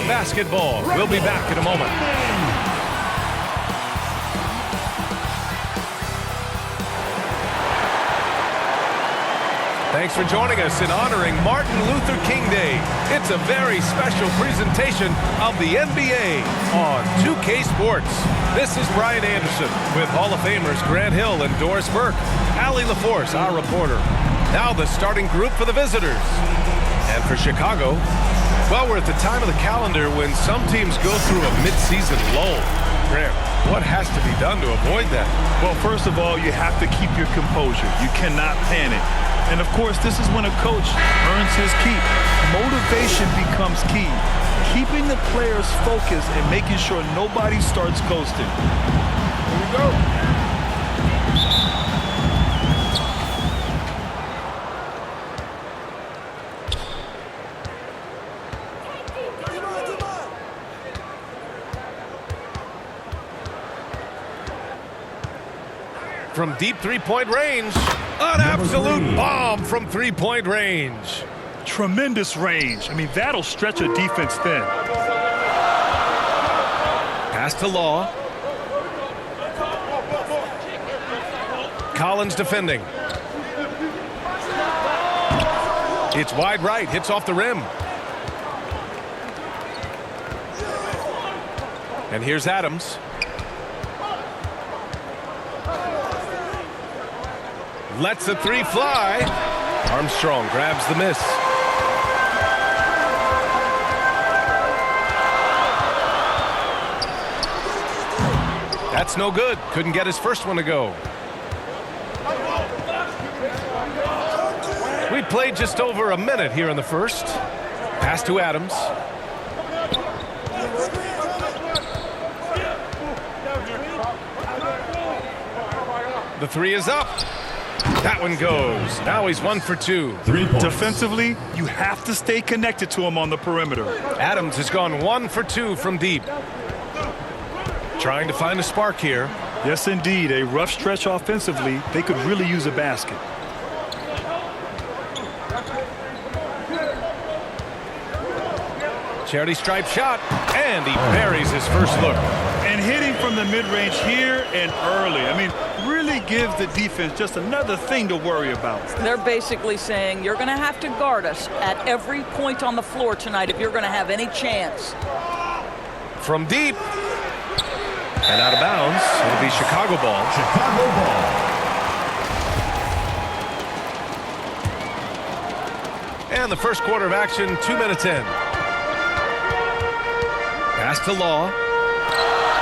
basketball. We'll be back in a moment. Thanks for joining us in honoring Martin Luther King Day. It's a very special presentation of the NBA on 2K Sports. This is Brian Anderson with Hall of Famers Grant Hill and Doris Burke. Allie LaForce, our reporter. Now the starting group for the visitors. And for Chicago, well, we're at the time of the calendar when some teams go through a mid-season lull. Grant, what has to be done to avoid that? Well, first of all, you have to keep your composure. You cannot panic. And, of course, this is when a coach earns his keep. Motivation becomes key. Keeping the players focused and making sure nobody starts coasting. Here we go. From deep three-point range, an absolute bomb from three-point range. Tremendous range. I mean, that'll stretch a defense thin. Pass to Law. Collins defending. It's wide right, hits off the rim. And here's Adams. Lets the three fly. Armstrong grabs the miss. That's no good. Couldn't get his first one to go. We played just over a minute here in the first. Pass to Adams. The three is up. That one goes. Now he's 1 for 2. 3 points. Defensively, you have to stay connected to him on the perimeter. Adams has gone 1 for 2 from deep. Trying to find a spark here. Yes, indeed. A rough stretch offensively. They could really use a basket. Charity stripe shot, and he buries his first look. And hitting from the mid-range here and early. I mean, really give the defense just another thing to worry about. They're basically saying you're going to have to guard us at every point on the floor tonight if you're going to have any chance. From deep. And out of bounds. It'll be Chicago ball. Chicago ball. And the first quarter of action, 2 minutes in. Pass to Law.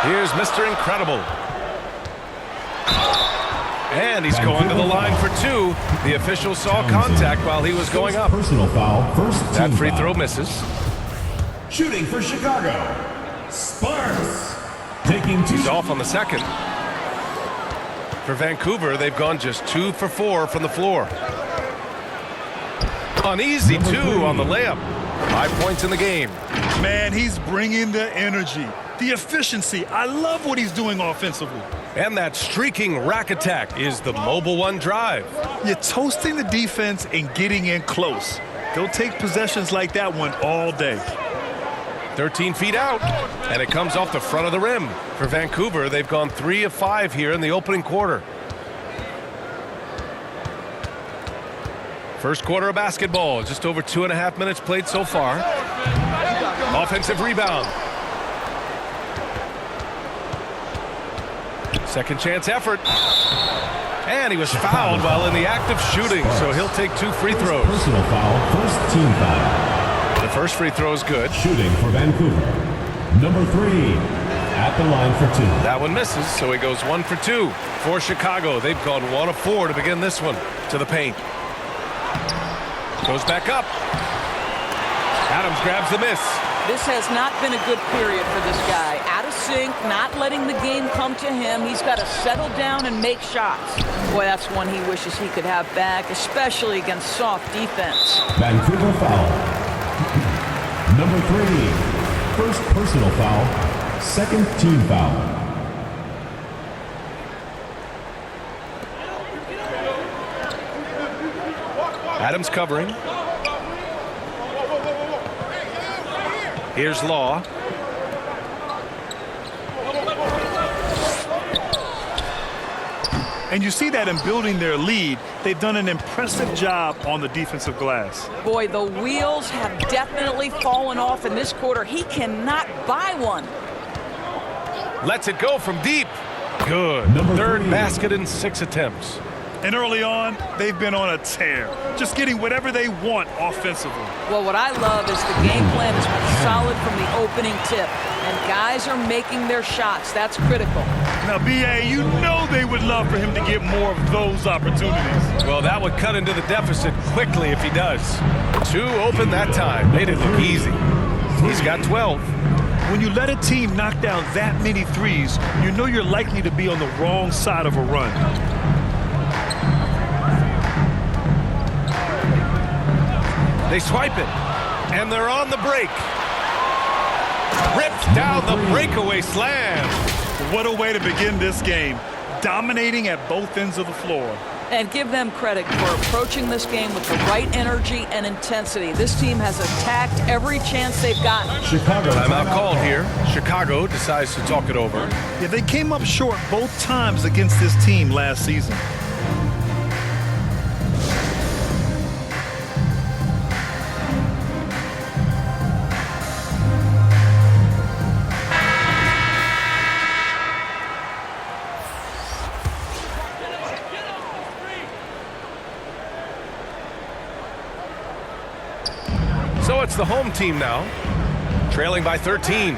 Here's Mr. Incredible. And he's going to the line for 2. The official saw contact while he was going up. Personal foul. First team That free foul. throw misses. Shooting for Chicago. Sparks. Taking 2. He's off on the second. For Vancouver, they've gone just 2 for 4 from the floor. An easy 2 on the layup. 5 points in the game. Man, he's bringing the energy, the efficiency. I love what he's doing offensively. And that streaking rack attack is the mobile one drive. You're toasting the defense and getting in close. They'll take possessions like that one all day. 13 feet out, and it comes off the front of the rim. For Vancouver, they've gone 3 of 5 here in the opening quarter. First quarter of basketball, just over 2.5 minutes played so far. Offensive rebound. Second chance effort. And he was fouled while in the act of shooting, so he'll take 2 free throws. Personal foul. First team foul. The first free throw is good. Shooting for Vancouver. Number 3 at the line for 2. That one misses, so he goes 1 for 2. For Chicago, they've gone 1 of 4 to begin this one. To the paint. Goes back up. Adams grabs the miss. This has not been a good period for this guy. Out of sync, not letting the game come to him. He's got to settle down and make shots. Boy, that's one he wishes he could have back, especially against soft defense. Vancouver foul. Number 3. First personal foul. Second team foul. Adams covering. Here's Law. And you see that in building their lead, they've done an impressive job on the defensive glass. Boy, the wheels have definitely fallen off in this quarter. He cannot buy one. Lets it go from deep. Good. Third basket in 6 attempts. And early on, they've been on a tear, just getting whatever they want offensively. Well, what I love is the game plan has been solid from the opening tip, and guys are making their shots. That's critical. Now, B.A., you know they would love for him to get more of those opportunities. Well, that would cut into the deficit quickly if he does. 2 open that time. Made it look easy. He's got 12. When you let a team knock down that many threes, you know you're likely to be on the wrong side of a run. They swipe it, and they're on the break. Ripped down the breakaway slam. What a way to begin this game, dominating at both ends of the floor. And give them credit for approaching this game with the right energy and intensity. This team has attacked every chance they've gotten. Chicago. Timeout called here. Chicago decides to talk it over. Yeah, they came up short both times against this team last season. So it's the home team now, trailing by 13.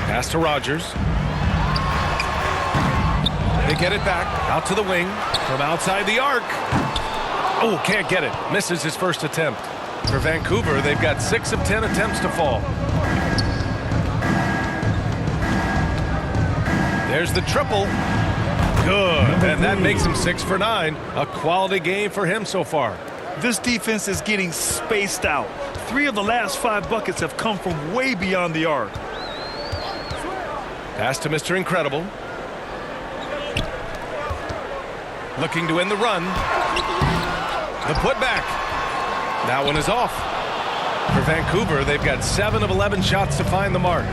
Pass to Rogers. They get it back, out to the wing, from outside the arc. Oh, can't get it. Misses his first attempt. For Vancouver, they've got 6 of 10 attempts to fall. There's the triple. Good, and that makes him 6 for 9. A quality game for him so far. This defense is getting spaced out. 3 of the last 5 buckets have come from way beyond the arc. Pass to Mr. Incredible. Looking to win the run. The putback. That one is off. For Vancouver, they've got 7 of 11 shots to find the mark.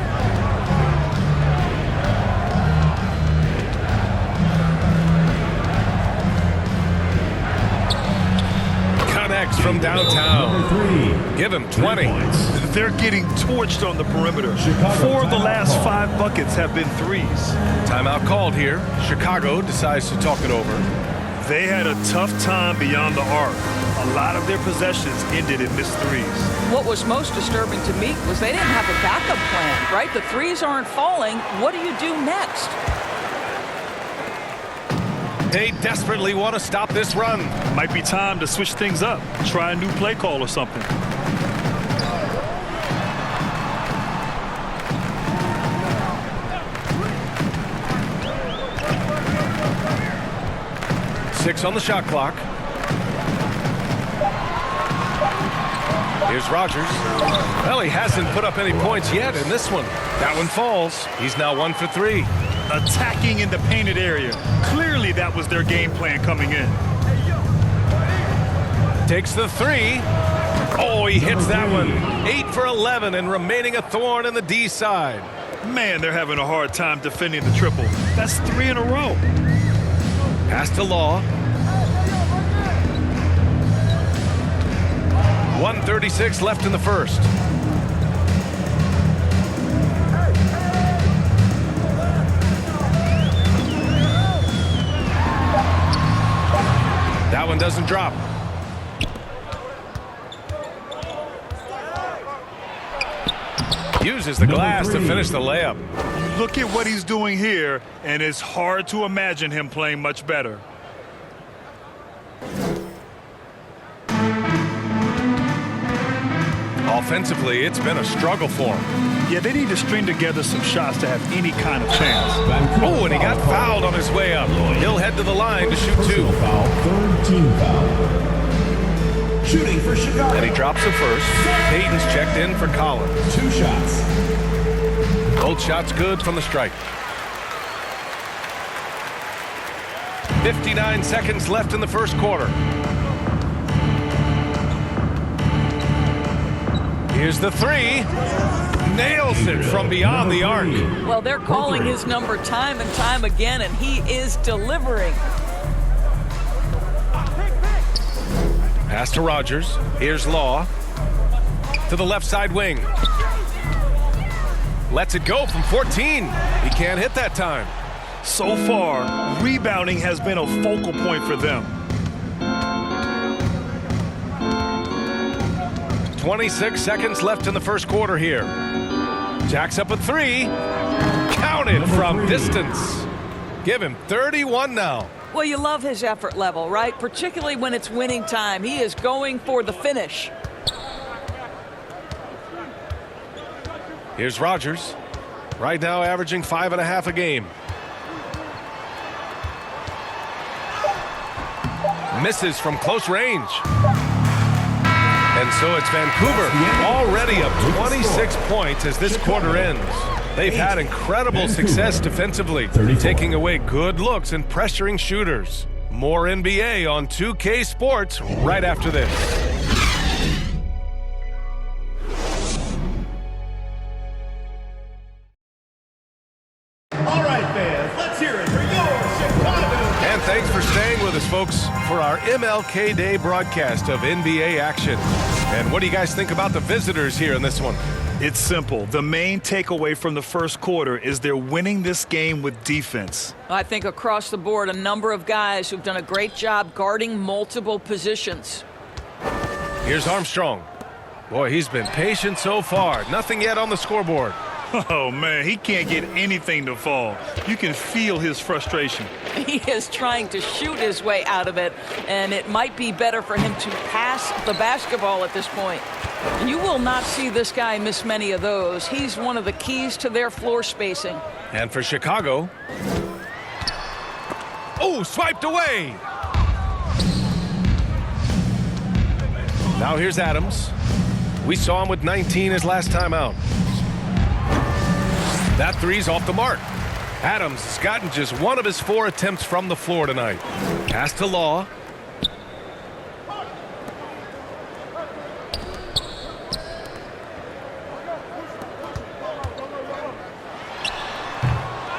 Connects from downtown. Give him 20. They're getting torched on the perimeter. 4 of the last 5 buckets have been threes. Timeout called here. Chicago decides to talk it over. They had a tough time beyond the arc. A lot of their possessions ended in missed threes. What was most disturbing to me was they didn't have a backup plan, right? The threes aren't falling. What do you do next? They desperately want to stop this run. Might be time to switch things up. Try a new play call or something. Six on the shot clock. Here's Rogers. Well, he hasn't put up any points yet in this one. That one falls. He's now 1 for 3. Attacking in the painted area. Clearly that was their game plan coming in. Takes the 3. Oh, he hits that one. 8 for 11 and remaining a thorn in the D side. Man, they're having a hard time defending the triple. That's 3 in a row. Pass to Law. 1:36 left in the first. That one doesn't drop. Uses the glass to finish the layup. Look at what he's doing here, and it's hard to imagine him playing much better. Offensively, it's been a struggle for him. Yeah, they need to string together some shots to have any kind of chance. Oh, and he got fouled on his way up. He'll head to the line to shoot 2. Foul, third team foul. Shooting for Chicago. And he drops the first. Payton's checked in for Collins. 2 shots. Both shots good from the strike. 59 seconds left in the first quarter. Here's the three. Nails it from beyond the arc. Well, they're calling his number time and time again, and he is delivering. Pass to Rogers. Here's Law. To the left side wing. Lets it go from 14. He can't hit that time. So far, rebounding has been a focal point for them. 26 seconds left in the first quarter here. Jacks up a three. Counted from distance. Give him 31 now. Well, you love his effort level, right? Particularly when it's winning time. He is going for the finish. Here's Rogers. Right now averaging 5.5 a game. Misses from close range. And so it's Vancouver already up 26 points as this quarter ends. They've had incredible success defensively, taking away good looks and pressuring shooters. More NBA on 2K Sports right after this. All right, fans, let's hear it for your Chicago. And thanks for staying with us, folks, for our MLK Day broadcast of NBA action. And what do you guys think about the visitors here in this one? It's simple. The main takeaway from the first quarter is they're winning this game with defense. I think across the board, a number of guys who've done a great job guarding multiple positions. Here's Armstrong. Boy, he's been patient so far. Nothing yet on the scoreboard. Oh, man, he can't get anything to fall. You can feel his frustration. He is trying to shoot his way out of it, and it might be better for him to pass the basketball at this point. And you will not see this guy miss many of those. He's one of the keys to their floor spacing. And for Chicago. Oh, swiped away. Now here's Adams. We saw him with 19 his last time out. That three's off the mark. Adams has gotten just one of his 4 attempts from the floor tonight. Pass to Law.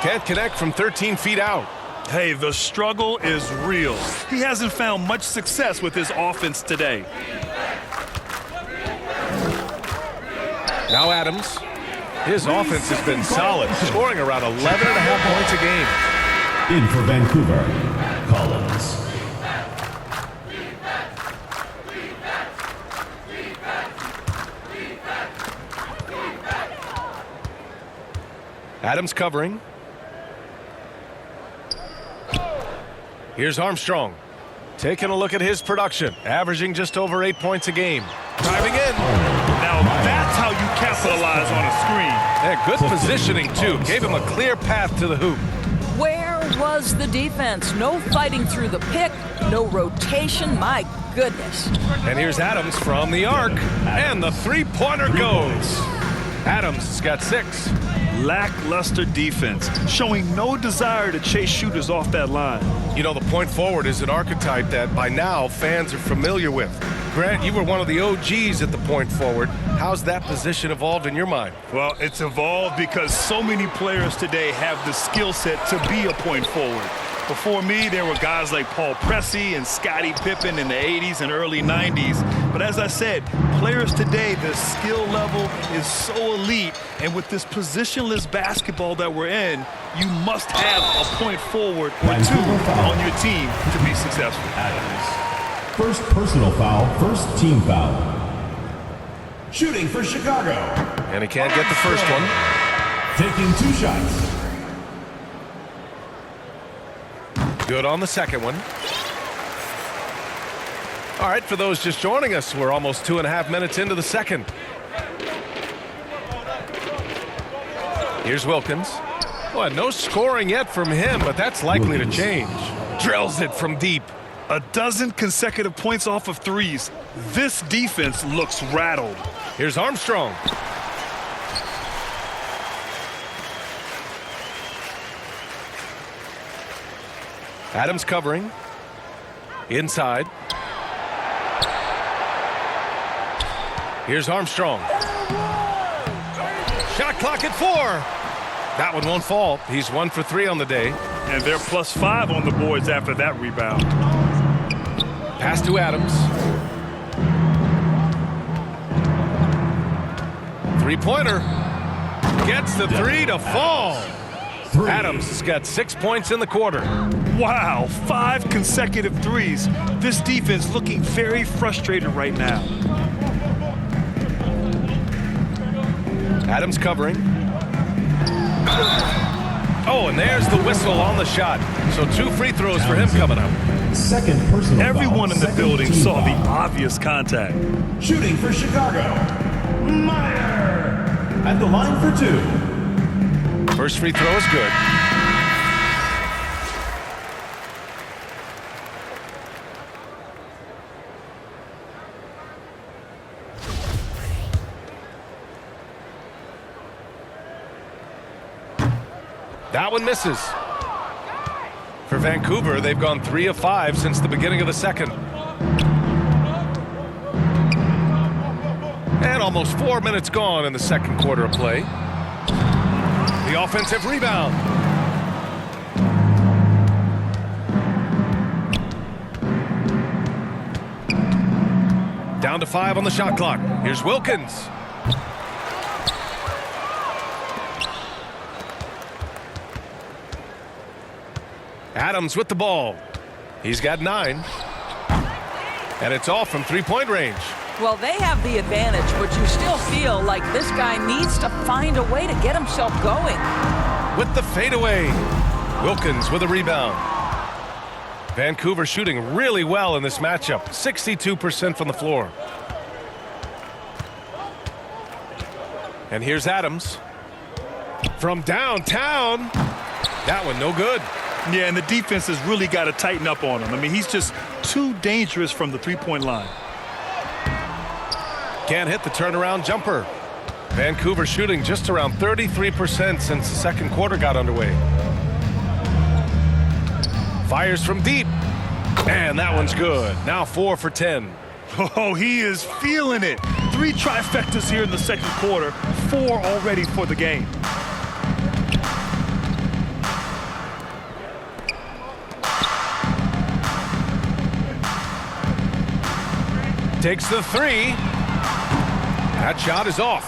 Can't connect from 13 feet out. Hey, the struggle is real. He hasn't found much success with his offense today. Now Adams. His offense has been solid, scoring around 11.5 points a game. In for Vancouver, Collins. Adams covering. Here's Armstrong. Taking a look at his production, averaging just over 8 points a game. Driving in. Now that's how you capitalize on a screen. Yeah, good positioning, too. Gave him a clear path to the hoop. Where was the defense? No fighting through the pick, no rotation. My goodness. And here's Adams from the arc, and the three-pointer goes. Adams has got 6. Lackluster defense, showing no desire to chase shooters off that line. You know, the point forward is an archetype that by now fans are familiar with. Grant, you were one of the OGs at the point forward. How's that position evolved in your mind? Well, it's evolved because so many players today have the skill set to be a point forward. Before me, there were guys like Paul Pressey and Scottie Pippen in the 80s and early 90s. But as I said, players today, the skill level is so elite. And with this positionless basketball that we're in, you must have a point forward or 2 on your team to be successful. Adams. First personal foul, first team foul. Shooting for Chicago. And he can't get the first one. Taking 2 shots. Good on the second one. All right, for those just joining us, we're almost 2.5 minutes into the second. Here's Wilkins. Well, no scoring yet from him, but that's likely to change. Drills it from deep. A dozen consecutive points off of threes. This defense looks rattled. Here's Armstrong. Adams covering. Inside. Here's Armstrong. Shot clock at 4. That one won't fall. He's 1 for 3 on the day. And they're +5 on the boards after that rebound. Pass to Adams. 3-pointer. Gets the 3 to fall. Adams has got 6 points in the quarter. Wow, 5 consecutive threes. This defense looking very frustrated right now. Adams covering. Oh, and there's the whistle on the shot. So 2 free throws for him coming up. Second personal foul. Everyone in the Second building team saw the foul. obvious contact. Shooting for Chicago, Meyer. At the line for 2. First free throw is good. That one misses. For Vancouver, they've gone 3 of 5 since the beginning of the second. And almost 4 minutes gone in the second quarter of play. The offensive rebound. Down to 5 on the shot clock. Here's Wilkins. Adams with the ball. He's got 9. And it's all from 3-point range. Well, they have the advantage, but you still feel like this guy needs to find a way to get himself going. With the fadeaway. Wilkins with a rebound. Vancouver shooting really well in this matchup. 62% from the floor. And here's Adams. From downtown. That one no good. Yeah, and the defense has really got to tighten up on him. I mean, he's just too dangerous from the 3-point line. Can't hit the turnaround jumper. Vancouver shooting just around 33% since the second quarter got underway. Fires from deep. And that one's good. Now 4 for 10. Oh, he is feeling it. 3 trifectas here in the second quarter. 4 already for the game. Takes the 3. That shot is off.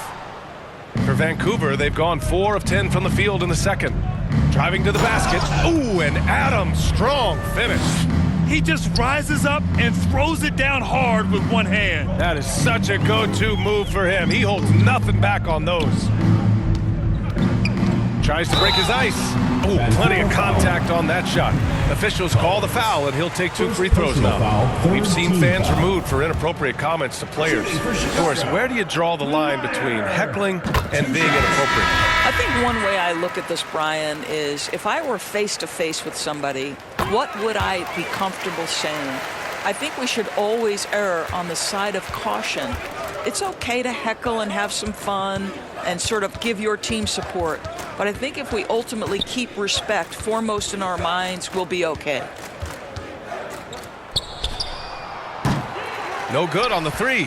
For Vancouver, they've gone 4 of 10 from the field in the second. Driving to the basket. Ooh, and Adams, strong finish. He just rises up and throws it down hard with one hand. That is such a go-to move for him. He holds nothing back on those. Tries to break his ice. Ooh, plenty of contact on that shot. Officials call the foul, and he'll take 2 free throws now. We've seen fans removed for inappropriate comments to players. Of course, where do you draw the line between heckling and being inappropriate? I think one way I look at this, Brian, is if I were face-to-face with somebody, what would I be comfortable saying? I think we should always err on the side of caution. It's okay to heckle and have some fun and sort of give your team support. But I think if we ultimately keep respect foremost in our minds, we'll be okay. No good on the 3.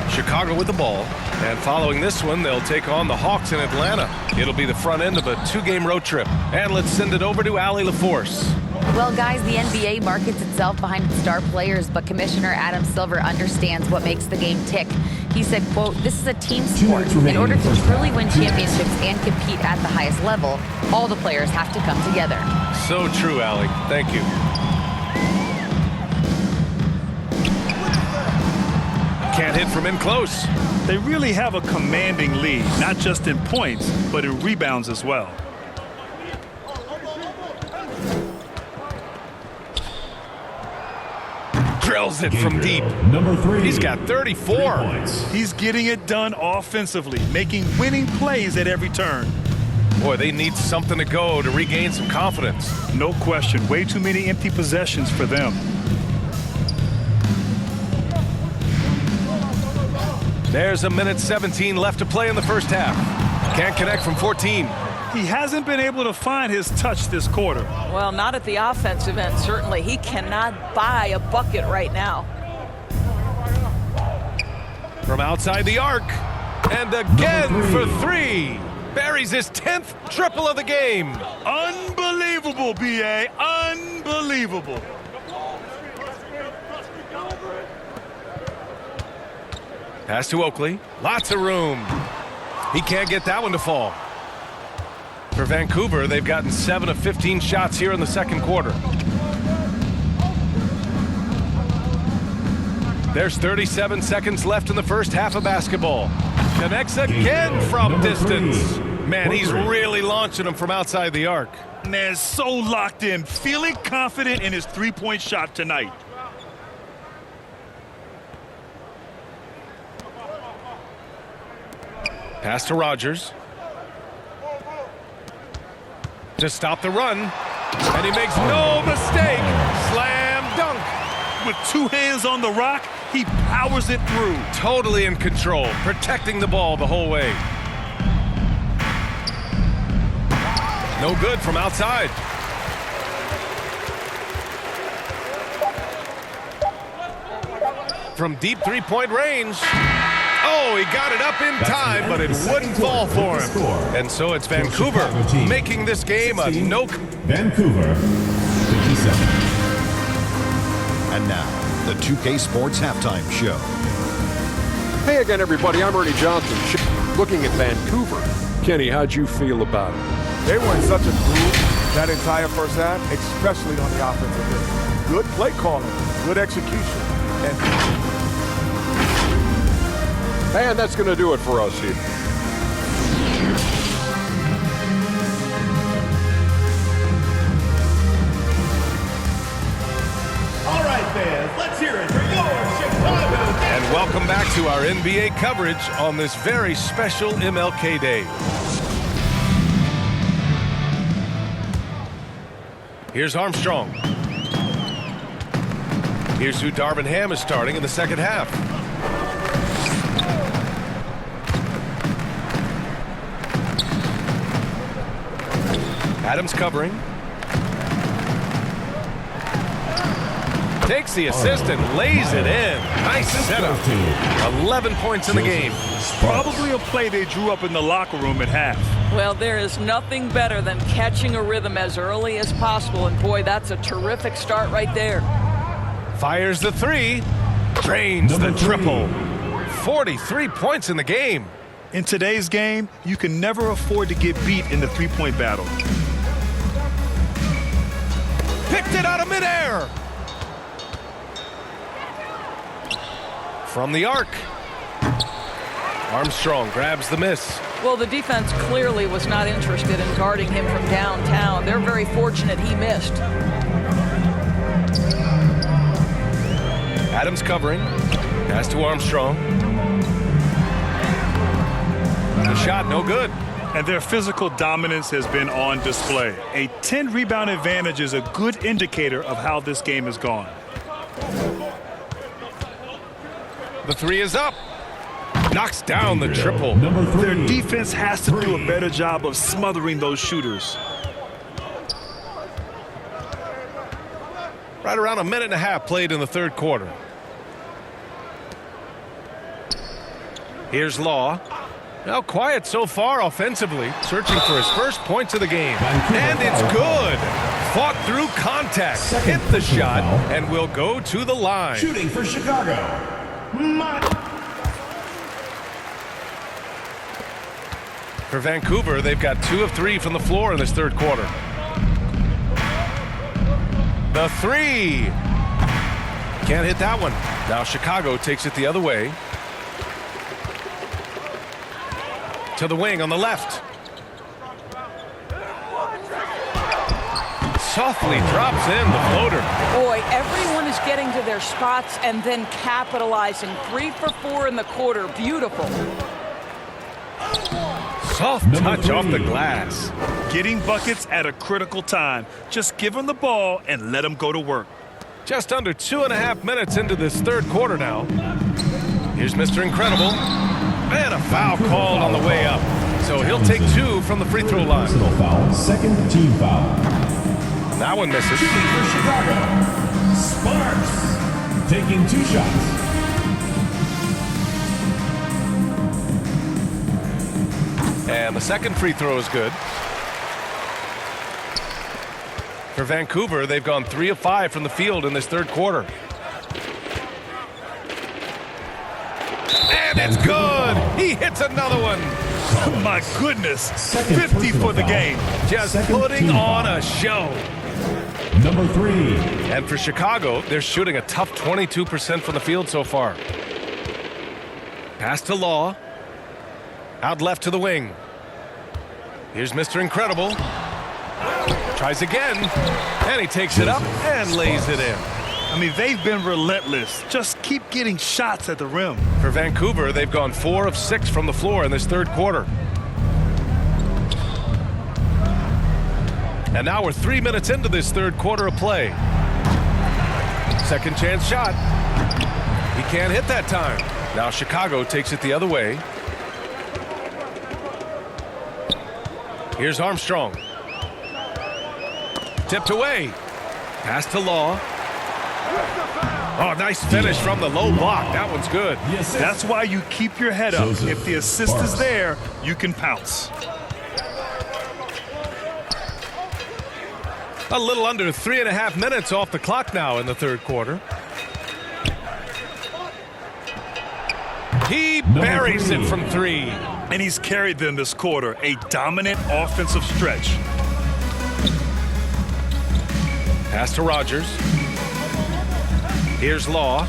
Chicago with the ball. And following this one, they'll take on the Hawks in Atlanta. It'll be the front end of a 2-game road trip. And let's send it over to Allie LaForce. Well, guys, the NBA markets itself behind its star players, but Commissioner Adam Silver understands what makes the game tick. He said, quote, "This is a team sport. In order to truly win championships and compete at the highest level, all the players have to come together." So true, Allie. Thank you. Can't hit from in close. They really have a commanding lead, not just in points, but in rebounds as well. Drills it from deep. Number 3. He's got 34. He's getting it done offensively, making winning plays at every turn. Boy, they need something to go to regain some confidence. No question. Way too many empty possessions for them. There's a minute 17 left to play in the first half. Can't connect from 14. He hasn't been able to find his touch this quarter. Well, not at the offensive end, certainly. He cannot buy a bucket right now. From outside the arc. And again for three. Buries his 10th triple of the game. Unbelievable, B.A. Unbelievable. Pass to Oakley. Lots of room. He can't get that one to fall. For Vancouver, they've gotten 7 of 15 shots here in the second quarter. There's 37 seconds left in the first half of basketball. Connects again from distance. Man, he's really launching them from outside the arc. Man, so locked in, feeling confident in his three-point shot tonight. Pass to Rogers. To stop the run. And he makes no mistake. Slam dunk. With two hands on the rock, he powers it through. Totally in control, protecting the ball the whole way. No good from outside. From deep three-point range. Oh, he got it up in time, but it wouldn't fall for him. And so it's Vancouver making this game a no. Vancouver, 57. And now, the 2K Sports Halftime Show. Hey again, everybody. I'm Ernie Johnson. Looking at Vancouver. Kenny, how'd you feel about it? They were in such a groove that entire first half, especially on the offensive end. Good play calling, good execution. And that's going to do it for us here. All right, fans, let's hear it for your Chicago. And welcome back to our NBA coverage on this very special MLK Day. Here's Armstrong. Here's who Darvin Ham is starting in the second half. Adams covering. Takes the assist and lays it in. Nice setup. 11 points in the game. Probably a play they drew up in the locker room at half. Well, there is nothing better than catching a rhythm as early as possible. And boy, that's a terrific start right there. Fires the three. Drains the triple. 43 points in the game. In today's game, you can never afford to get beat in the three-point battle. Picked it out of midair. From the arc. Armstrong grabs the miss. Well, the defense clearly was not interested in guarding him from downtown. They're very fortunate he missed. Adams covering. Pass to Armstrong. The shot no good. And their physical dominance has been on display. A 10-rebound advantage is a good indicator of how this game has gone. The three is up. Knocks down the triple. Their defense has to do a better job of smothering those shooters. Right around a minute and a half played in the third quarter. Here's Law. Now quiet so far offensively, searching for his first points of the game. And it's good. Fought through contact, hit the shot, and will go to the line. Shooting for Chicago. For Vancouver, they've got 2 of 3 from the floor in this third quarter. The three. Can't hit that one. Now Chicago takes it the other way. To the wing on the left. Softly drops in the floater. Boy, everyone is getting to their spots and then capitalizing. 3 for 4 in the quarter. Beautiful. Soft touch off the glass. Getting buckets at a critical time. Just give them the ball and let them go to work. Just under 2.5 minutes into this third quarter now. Here's Mr. Incredible. And a foul called on the way up. so he'll take 2 from the free throw line. Personal foul, second team foul. That one misses. Shooting for Chicago, Sparks. Taking 2 shots. And the second free throw is good. For Vancouver, they've gone 3 of 5 from the field in this third quarter. And it's good. He hits another one. Oh, my goodness. 50 for the game. Just putting on a show. Number 3. And for Chicago, they're shooting a tough 22% from the field so far. Pass to Law. Out left to the wing. Here's Mr. Incredible. Tries again. And he takes it up and lays it in. I mean, they've been relentless. Just keep getting shots at the rim. For Vancouver, they've gone 4 of 6 from the floor in this third quarter. And now we're 3 minutes into this third quarter of play. Second chance shot. He can't hit that time. Now Chicago takes it the other way. Here's Armstrong. Tipped away. Pass to Law. Oh, nice finish from the low block. That one's good. That's why you keep your head up. If the assist is there, you can pounce. A little under 3.5 minutes off the clock now in the third quarter. He buries it from 3. And he's carried them this quarter. A dominant offensive stretch. Pass to Rogers. Here's Law.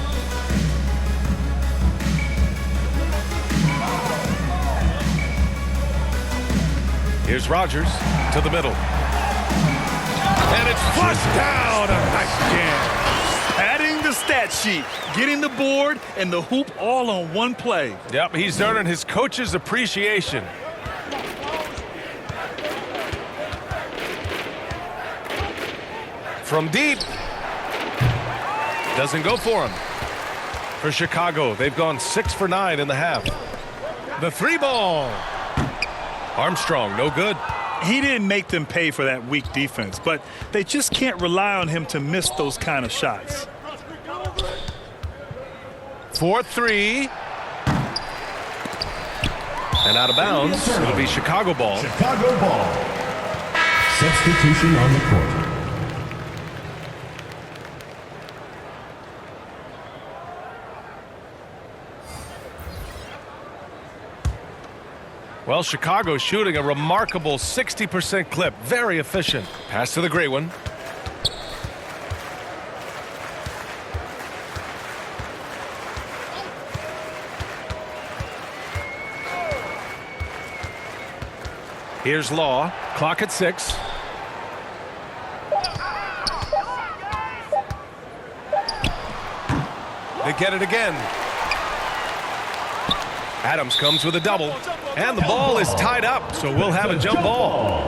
Here's Rogers to the middle. And it's flushed down. A nice jam. Adding the stat sheet, getting the board and the hoop all on one play. Yep, he's earning his coach's appreciation. From deep. Doesn't go for him. For Chicago, they've gone 6 for 9 in the half. The 3 ball. Armstrong, no good. He didn't make them pay for that weak defense, but they just can't rely on him to miss those kind of shots. 4-3. And out of bounds. It'll be Chicago ball. Chicago ball. Substitution on the court. Well, Chicago's shooting a remarkable 60% clip. Very efficient. Pass to the gray one. Here's Law. Clock at 6. They get it again. Adams comes with a double. And the ball is tied up, so we'll have a jump ball.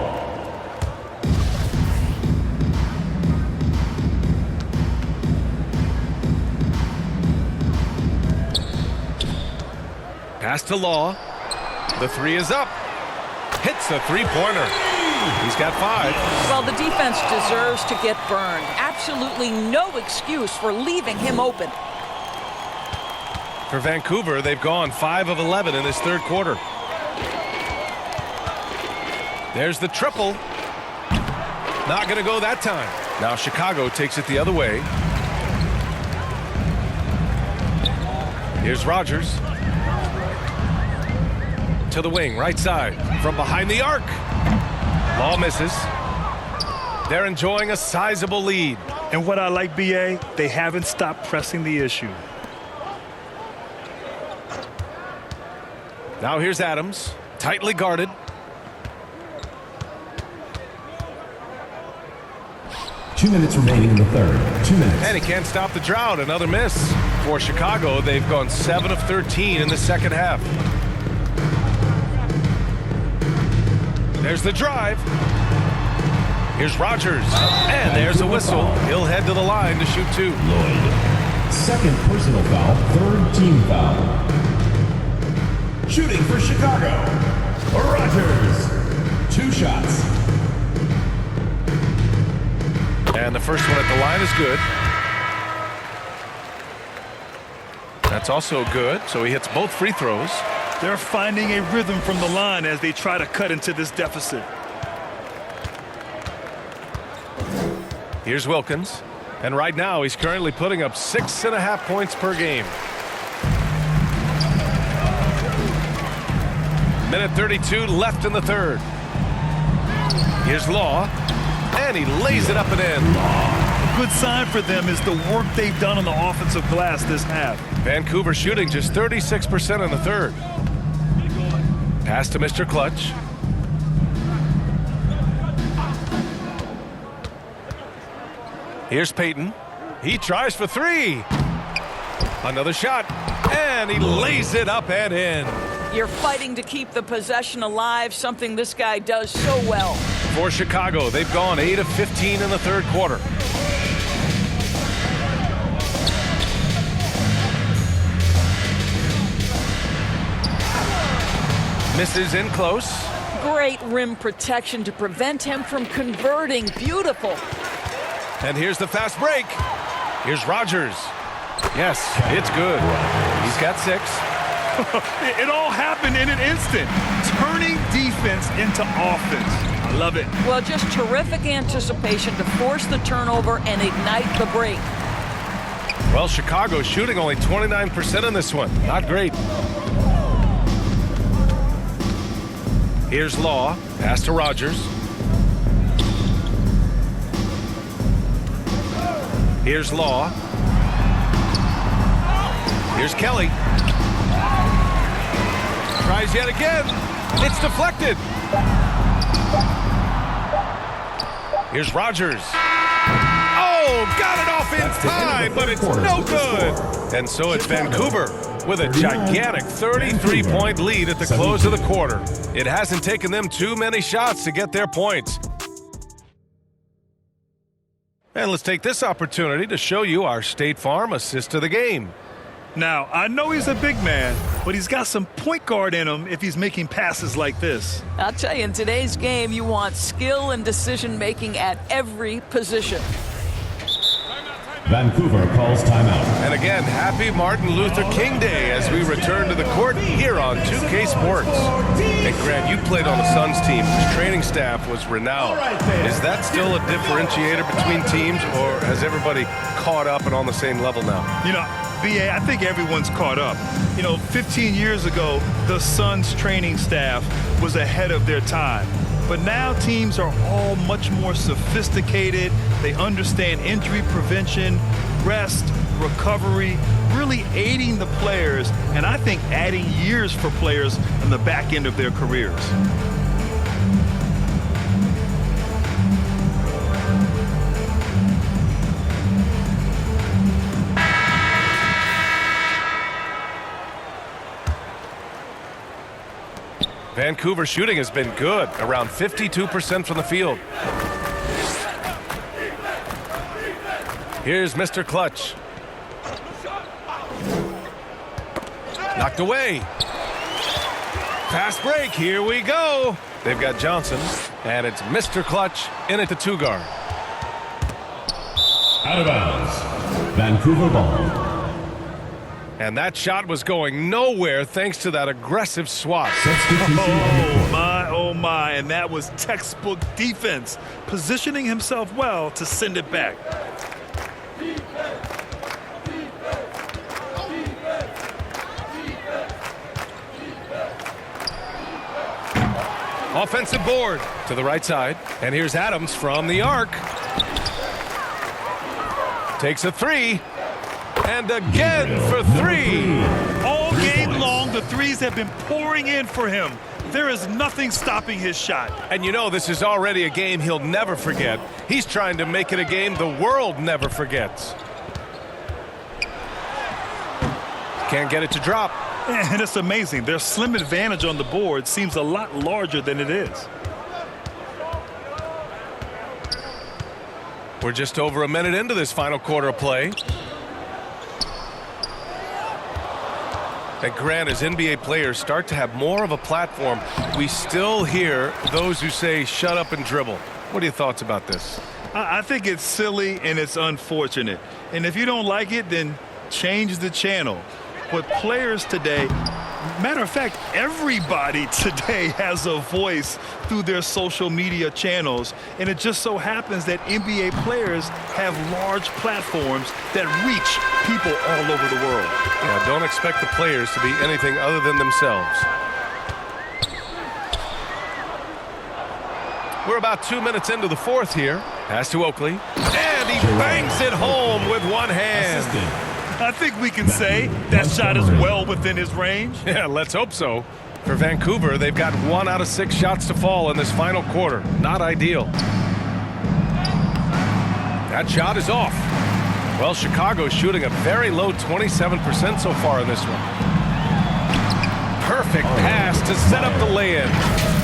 Pass to Law. The 3 is up. Hits the 3-pointer. He's got 5. Well, the defense deserves to get burned. Absolutely no excuse for leaving him open. For Vancouver, they've gone 5 of 11 in this third quarter. There's the triple. Not going to go that time. Now Chicago takes it the other way. Here's Rogers. To the wing, right side. From behind the arc. Law misses. They're enjoying a sizable lead. And what I like, B.A., they haven't stopped pressing the issue. Now here's Adams. Tightly guarded. Two minutes remaining in the third. 2 minutes. And he can't stop the drought. Another miss. For Chicago, they've gone 7 of 13 in the second half. There's the drive. Here's Rogers. And there's a whistle. He'll head to the line to shoot 2. Lloyd. Second personal foul. Third team foul. Shooting for Chicago, Rogers. 2 shots. And the first one at the line is good. That's also good, so he hits both free throws. They're finding a rhythm from the line as they try to cut into this deficit. Here's Wilkins. And right now, he's currently putting up 6.5 points per game. Minute 32 left in the third. Here's Law. And he lays it up and in. A good sign for them is the work they've done on the offensive glass this half. Vancouver shooting just 36% in the third. Pass to Mr. Clutch. Here's Payton. He tries for 3. Another shot. And he lays it up and in. You're fighting to keep the possession alive, something this guy does so well. For Chicago, they've gone 8 of 15 in the third quarter. Misses in close. Great rim protection to prevent him from converting. Beautiful. And here's the fast break. Here's Rogers. Yes, it's good. He's got 6. It all happened in an instant. Turning defense into offense. I love it. Well, just terrific anticipation to force the turnover and ignite the break. Well, Chicago's shooting only 29% in this one. Not great. Here's Law. Pass to Rogers. Here's Law. Here's Kelly. Tries yet again. It's deflected. Here's Rogers. Oh, got it off in time, but it's no good. And so it's Vancouver with a gigantic 33-point lead at the close of the quarter. It hasn't taken them too many shots to get their points. And let's take this opportunity to show you our State Farm assist of the game. Now, I know he's a big man, but he's got some point guard in him if he's making passes like this. I'll tell you, in today's game, you want skill and decision-making at every position. Vancouver calls timeout. And again, happy Martin Luther King Day as we return to the court here on 2K Sports. And Grant, you played on the Suns team whose training staff was renowned. Is that still a differentiator between teams, or has everybody caught up and on the same level now? You know, BA, I think everyone's caught up. You know, 15 years ago, the Suns training staff was ahead of their time. But now teams are all much more sophisticated. They understand injury prevention, rest, recovery, really aiding the players, and I think adding years for players on the back end of their careers. Vancouver shooting has been good, around 52% from the field. Here's Mr. Clutch. Knocked away. Fast break, here we go. They've got Johnson, and it's Mr. Clutch in at the 2 guard. Out of bounds. Vancouver ball. And that shot was going nowhere thanks to that aggressive swat. Oh my, and that was textbook defense, positioning himself well to send it back. Offensive board to the right side. And here's Adams from the arc. Takes a 3. And again for 3. All game long, the threes have been pouring in for him. There is nothing stopping his shot. And you know this is already a game he'll never forget. He's trying to make it a game the world never forgets. Can't get it to drop. And it's amazing. Their slim advantage on the board seems a lot larger than it is. We're just over a minute into this final quarter of play. And Grant, as NBA players start to have more of a platform, we still hear those who say, shut up and dribble. What are your thoughts about this? I think it's silly and it's unfortunate. And if you don't like it, then change the channel. But players today, matter of fact, everybody today has a voice through their social media channels. And it just so happens that NBA players have large platforms that reach people all over the world. Yeah, don't expect the players to be anything other than themselves. We're about 2 minutes into the fourth here. Pass to Oakley. And he bangs it home with one hand. I think we can say that shot is well within his range. Yeah, let's hope so. For Vancouver, they've got 1 out of 6 shots to fall in this final quarter. Not ideal. That shot is off. Well, Chicago's shooting a very low 27% so far in this one. Perfect pass to set up the lay-in.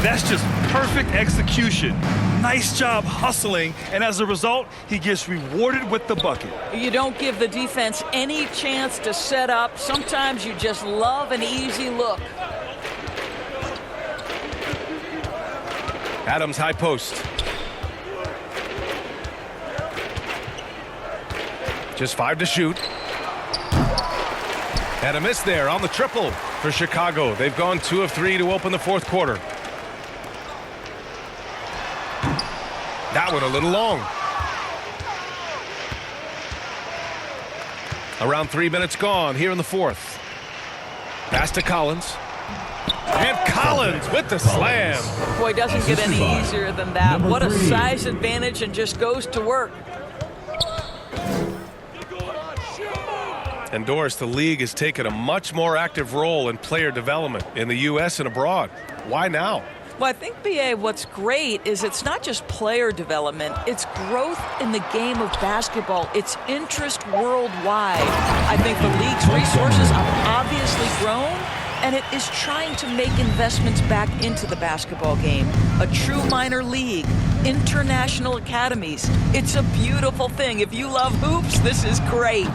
That's just perfect execution. Nice job hustling, and as a result, he gets rewarded with the bucket. You don't give the defense any chance to set up. Sometimes you just love an easy look. Adams high post. Just 5 to shoot. And a miss there on the triple for Chicago. They've gone 2 of 3 to open the fourth quarter. That one a little long. Around 3 minutes gone here in the fourth. Pass to Collins. And Collins with the slam. Boy, doesn't get any easier than that. What a size advantage, and just goes to work. And Doris, the league has taken a much more active role in player development in the U.S. and abroad. Why now? Well, I think, B.A., what's great is it's not just player development, it's growth in the game of basketball. It's interest worldwide. I think the league's resources have obviously grown, and it is trying to make investments back into the basketball game. A true minor league, international academies. It's a beautiful thing. If you love hoops, this is great.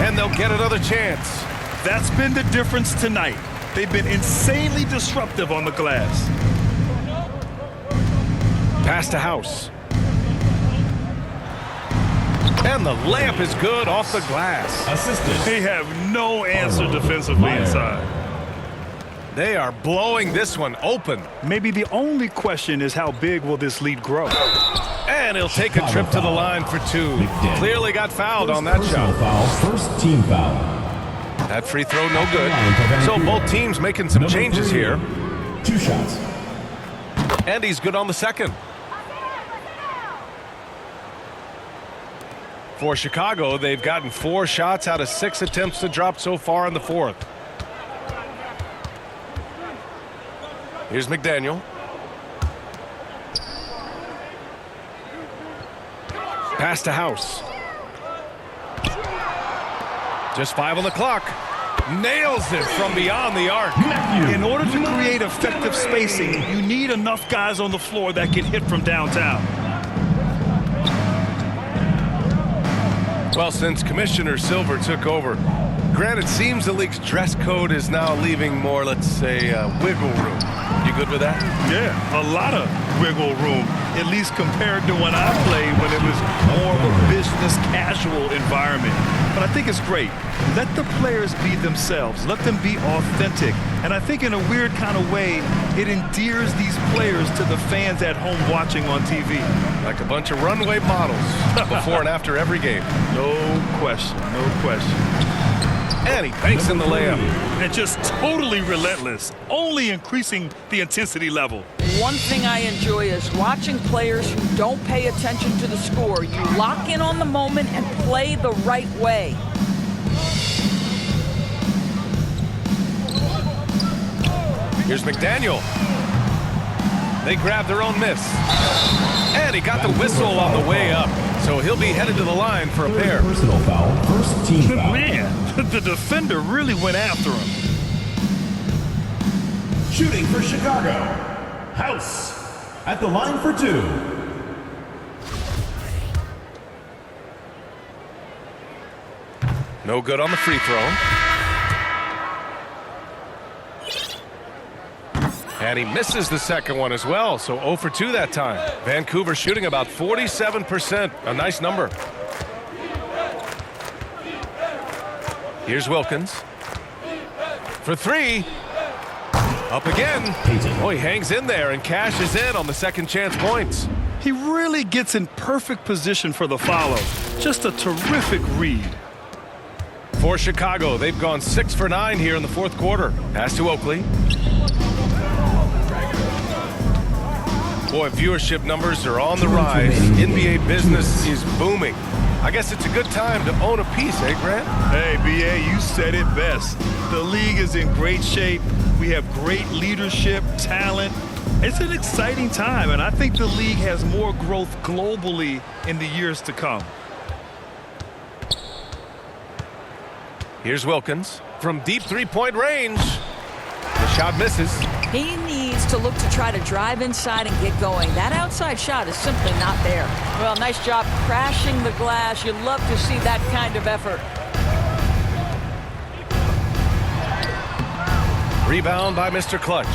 And they'll get another chance. That's been the difference tonight. They've been insanely disruptive on the glass. Pass to House. And the layup is good off the glass. Assistant. They have no answer defensively inside. They are blowing this one open. Maybe the only question is how big will this lead grow? And he'll take a trip to the line for 2. Clearly got fouled on that shot. Foul, first team foul. That free throw no good. So both teams making some changes here. 2 shots. And he's good on the second. For Chicago, they've gotten 4 shots out of 6 attempts to drop so far in the fourth. Here's McDaniel. Pass to House. Just 5 on the clock. Nails it from beyond the arc. In order to create effective spacing, you need enough guys on the floor that can hit from downtown. Well, since Commissioner Silver took over, Grant, it seems the league's dress code is now leaving more, let's say, wiggle room. You good with that? Yeah, a lot of wiggle room, at least compared to when I played, when it was more of a business casual environment. But I think it's great. Let the players be themselves. Let them be authentic. And I think in a weird kind of way, it endears these players to the fans at home watching on TV. Like a bunch of runway models before and after every game. No question, no question. And he banks in the layup. And just totally relentless, only increasing the intensity level. One thing I enjoy is watching players who don't pay attention to the score. You lock in on the moment and play the right way. Here's McDaniel. They grab their own miss. And he got the whistle on the way up. So he'll be headed to the line for a pair. Personal foul, first team foul. Man, the defender really went after him. Shooting for Chicago. House at the line for 2. No good on the free throw. And he misses the second one as well, so 0 for 2 that time. Vancouver shooting about 47%, a nice number. Here's Wilkins. For 3. Up again. Oh, he hangs in there and cashes in on the second chance points. He really gets in perfect position for the follow. Just a terrific read. For Chicago, they've gone 6 for 9 here in the fourth quarter. Pass to Oakley. Boy, viewership numbers are on the rise. NBA business is booming. I guess it's a good time to own a piece, eh, Grant? Hey, B.A., you said it best. The league is in great shape. We have great leadership, talent. It's an exciting time, and I think the league has more growth globally in the years to come. Here's Wilkins from deep three-point range. The shot misses. He needs to look to try to drive inside and get going. That outside shot is simply not there. Well, nice job crashing the glass. You love to see that kind of effort. Rebound by Mr. Clutch.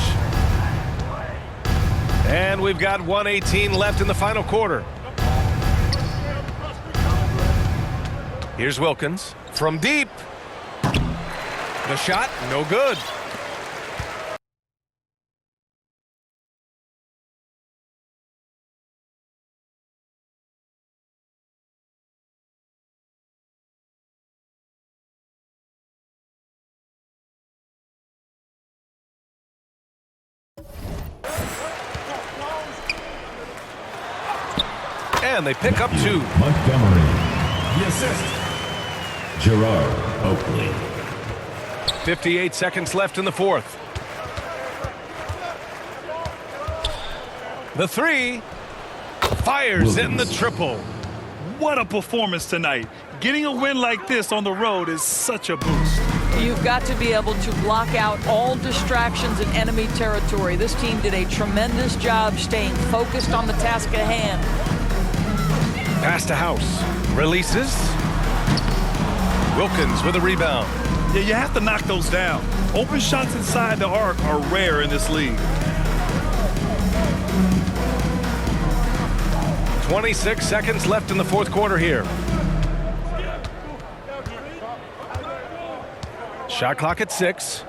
And we've got 1:18 left in the final quarter. Here's Wilkins from deep. The shot, no good. And they pick up 2. Montgomery. The assist. Gerard Oakley. 58 seconds left in the fourth. The 3. Fires in the triple. What a performance tonight. Getting a win like this on the road is such a boost. You've got to be able to block out all distractions in enemy territory. This team did a tremendous job staying focused on the task at hand. Pass to House. Releases. Wilkins with a rebound. Yeah, you have to knock those down. Open shots inside the arc are rare in this league. 26 seconds left in the fourth quarter here. Shot clock at 6.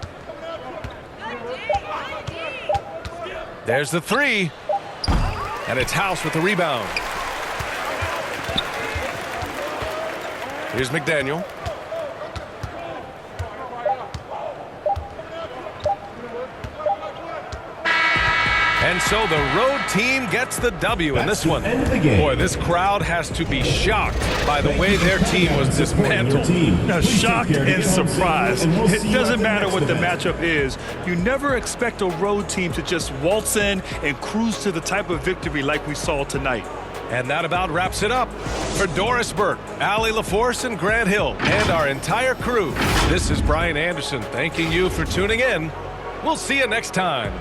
There's the 3. And it's House with the rebound. Here's McDaniel. And so the road team gets the W in this one. Boy, this crowd has to be shocked by the way their team was dismantled. Shocked and surprised. It doesn't matter what the matchup is. You never expect a road team to just waltz in and cruise to the type of victory like we saw tonight. And that about wraps it up. For Doris Burke, Allie LaForce, and Grant Hill, and our entire crew, this is Brian Anderson thanking you for tuning in. We'll see you next time.